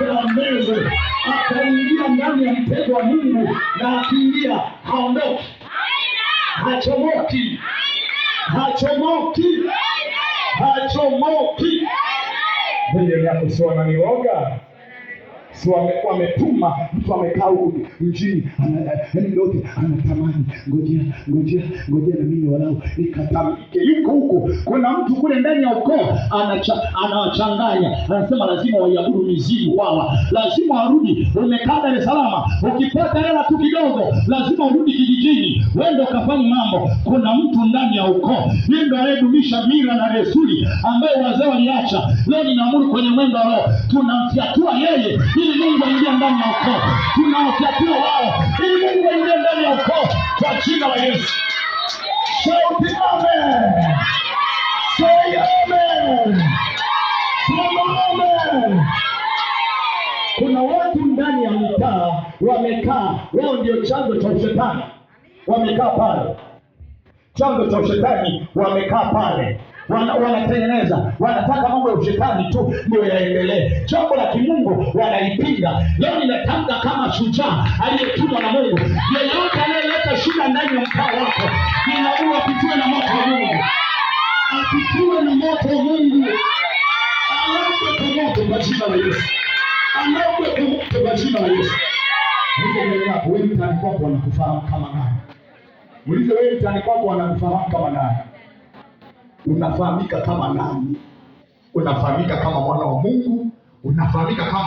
yote la Mungu, akaingia ndani ya mtego wa Mungu, na akiingia haondoki, hachomoki, hachomoki, hachomoki. Mbele yako sio wananioga, sio wametuma mtu amekaa huko mjini, ndote anatamani, ngojea na mimi walau nikatamike. Yuko huko, kuna mtu kule ndani ya ukoo anawachanganya, anasema lazima waiabudu mizimu wala lazima warudi. Umekaa Dar es Salaam, ukipata hela tu kidogo lazima urudi kijijini wende ukafanye mambo. Kuna mtu ndani ya ukoo, yeye ndo anayedumisha mila na desturi ambayo wazee waliacha. Leo ninaamuru kwenye mwendo wao, tunamfyatua yeye ili Mungu aingie ndani ya ukoo. Tunawafyatua wao ili Mungu aingie ndani ya ukoo kwa jina la Yesu. Shout amen. Say amen. Amen. Kuna watu ndani ya mitaa wamekaa, wao ndio chanzo cha ushetani. Wamekaa pale, chanzo cha ushetani, wamekaa pale, wanatengeneza, wanataka mambo ya ushetani tu ndio yaendelee. Jambo la kimungu wanalipinga. Leo ninatamka kama shujaa aliyetumwa na Mungu, yeyote anayeleta shida ndani ya mtaa wako, ninaamuru apitiwe na moto wa Mungu, apitiwe na moto wa Mungu, alauwe kwa moto kwa jina la Yesu, alauwe kwa moto kwa jina la Yesu. Wewe mtaani kwako wanakufahamu kama nani? Muulize wewe mtaani kwako wanakufahamu kama nani? Unafahamika kama nani? Unafahamika kama mwana wa Mungu? Unafahamika kama